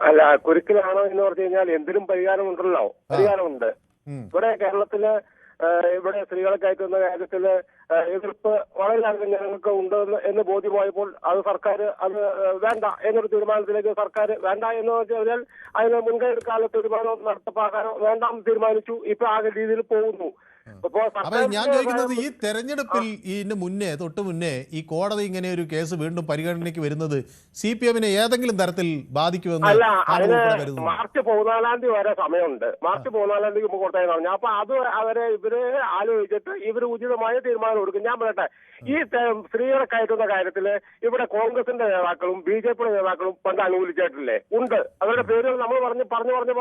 അല്ല, കുരുക്കിലാണോ എന്ന് പറഞ്ഞു കഴിഞ്ഞാൽ എന്തിനും പരിഹാരമുണ്ടല്ലോ, പരിഹാരമുണ്ട്. ഇവിടെ കേരളത്തില് ഇവിടെ സ്ത്രീകളെ കയറ്റുന്ന കാര്യത്തില് എതിർപ്പ് വളരെയധികം ജനങ്ങൾക്ക് ഉണ്ട് എന്ന് ബോധ്യമായപ്പോൾ അത് സർക്കാർ അത് വേണ്ട എന്നൊരു തീരുമാനത്തിലേക്ക് സർക്കാർ വേണ്ട എന്ന് വെച്ചാൽ അതിന് മുൻകൈ എടുക്കാനുള്ള തീരുമാനം നടപ്പാക്കാനോ വേണ്ടാന്ന് തീരുമാനിച്ചു. ഇപ്പൊ ആകെ രീതിയിൽ പോകുന്നു. അപ്പൊ ഞാൻ ചോദിക്കുന്നത്, ഈ തെരഞ്ഞെടുപ്പിൽ ഇതിന് മുന്നേ തൊട്ട് മുന്നേ ഈ കോടതി ഇങ്ങനെ ഒരു കേസ് വീണ്ടും പരിഗണനയ്ക്ക് വരുന്നത് CPM-നെ ഏതെങ്കിലും തരത്തിൽ ബാധിക്കുമെന്ന്? അല്ല, അതിന് മാർച്ച് 14 വരെ സമയമുണ്ട്. മാർച്ച് 14 മുമ്പ് കൊടുത്തേന്ന് പറഞ്ഞു. അപ്പൊ അത് ഇവര് ആലോചിച്ചിട്ട് ഇവര് ഉചിതമായ തീരുമാനം എടുക്കും. ഞാൻ പറയട്ടെ, ഈ സ്ത്രീകളെ കയറ്റുന്ന കാര്യത്തില് ഇവിടെ കോൺഗ്രസിന്റെ നേതാക്കളും BJP നേതാക്കളും പണ്ട് അനുകൂലിച്ചിട്ടില്ലേ? ഉണ്ട്. അവരുടെ പേരുകൾ നമ്മൾ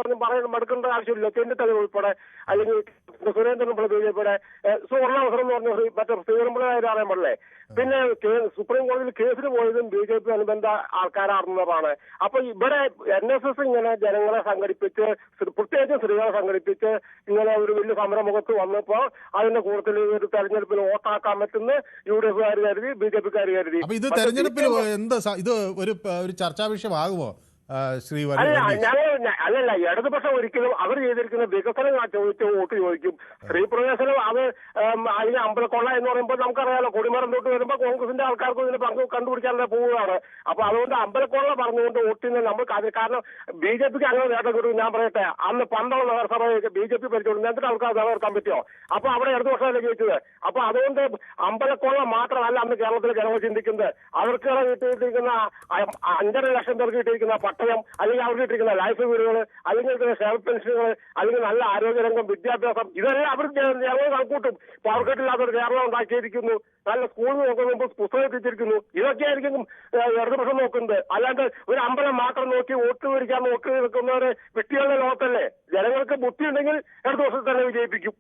പറഞ്ഞു മടുക്കേണ്ട ആവശ്യമില്ല. ചെന്നിത്തല ഉൾപ്പെടെ, അല്ലെങ്കിൽ സുരേന്ദ്രൻ BJP-യുടെ സുവർണാവസരം എന്ന് പറഞ്ഞ മറ്റേ ശ്രീധരൻപിള്ള അറിയാൻ പാടില്ലേ? പിന്നെ സുപ്രീം കോടതിയിൽ കേസിന് പോയതും BJP അനുബന്ധ ആൾക്കാരാണെന്നതാണ്. അപ്പൊ ഇവിടെ NSS ഇങ്ങനെ ജനങ്ങളെ സംഘടിപ്പിച്ച്, പ്രത്യേകിച്ച് സ്ത്രീകളെ സംഘടിപ്പിച്ച് ഇങ്ങനെ ഒരു വലിയ സമരമുഖത്ത് വന്നപ്പോ അതിന്റെ കൂട്ടത്തിൽ ഒരു തെരഞ്ഞെടുപ്പിൽ വോട്ടാക്കാൻ പറ്റുന്ന UDF-കാർ കരുതി, BJP-കാർ കരുതി. അപ്പൊ ഇത് തെരഞ്ഞെടുപ്പിൽ ഇത് ഒരു ചർച്ചാ വിഷയമാകുമോ ശ്രീ? അല്ലല്ല, ഇടതുപക്ഷം ഒരിക്കലും അവർ ചെയ്തിരിക്കുന്ന വികസനം ചോദിച്ച് വോട്ട് ചോദിക്കും. സ്ത്രീ പ്രവേശനം അത് അല്ലെങ്കിൽ അമ്പലക്കൊള്ള എന്ന് പറയുമ്പോൾ നമുക്കറിയാലോ, കൊടിമരം തൊട്ട് വരുമ്പോൾ കോൺഗ്രസിന്റെ ആൾക്കാർക്ക് ഇതിന് പങ്ക് കണ്ടുപിടിക്കാനുള്ള പോവുകയാണ്. അപ്പൊ അതുകൊണ്ട് അമ്പലക്കൊള്ള പറഞ്ഞുകൊണ്ട് വോട്ടിന് നമ്മൾ കാരണം BJP-ക്ക് അങ്ങനെ നേട്ടം കിട്ടും. ഞാൻ പറയട്ടെ, അന്ന് 12 നഗരസഭ BJP ഭരിച്ചോളൂ, എന്നിട്ട് ആൾക്കാർ നിലനിർത്താൻ പറ്റുമോ? അപ്പൊ അവിടെ ഇടതുപക്ഷമല്ലേ ജയിച്ചത്. അപ്പൊ അതുകൊണ്ട് അമ്പലക്കൊള്ള മാത്രമല്ല അന്ന് കേരളത്തിലെ ജനങ്ങൾ ചിന്തിക്കുന്നത്. അവർക്ക് കിട്ടിയിരിക്കുന്ന 5.5 ലക്ഷം പേർക്ക് കിട്ടിയിരിക്കുന്ന പട്ടയം, അല്ലെങ്കിൽ അവർക്ക് കിട്ടിയിരിക്കുന്ന ലൈഫ് വീടുകൾ, അല്ലെങ്കിൽ ക്ഷേമ പെൻഷനുകൾ, അല്ലെങ്കിൽ നല്ല ആരോഗ്യരംഗം, വിദ്യാഭ്യാസം, ഇതെല്ലാം അവർ ജനങ്ങൾ കണക്കൂട്ടും. ഇപ്പൊ അവർക്കിട്ടില്ലാത്തൊരു കേരളം ഉണ്ടാക്കിയിരിക്കുന്നു, നല്ല സ്കൂൾ നോക്കുമ്പോൾ പുസ്തകം എത്തിച്ചിരിക്കുന്നു. ഇതൊക്കെയായിരിക്കും ഇടതുപക്ഷം നോക്കുന്നത്. അല്ലാണ്ട് ഒരു അമ്പലം മാത്രം നോക്കി വോട്ട് പിടിക്കാൻ നോക്കി നിൽക്കുന്നവര് വ്യക്തികളുടെ ലോകത്തല്ലേ. ജനങ്ങൾക്ക് ബുദ്ധി ഉണ്ടെങ്കിൽ ഇടതുപക്ഷത്തെ തന്നെ വിജയിപ്പിക്കും.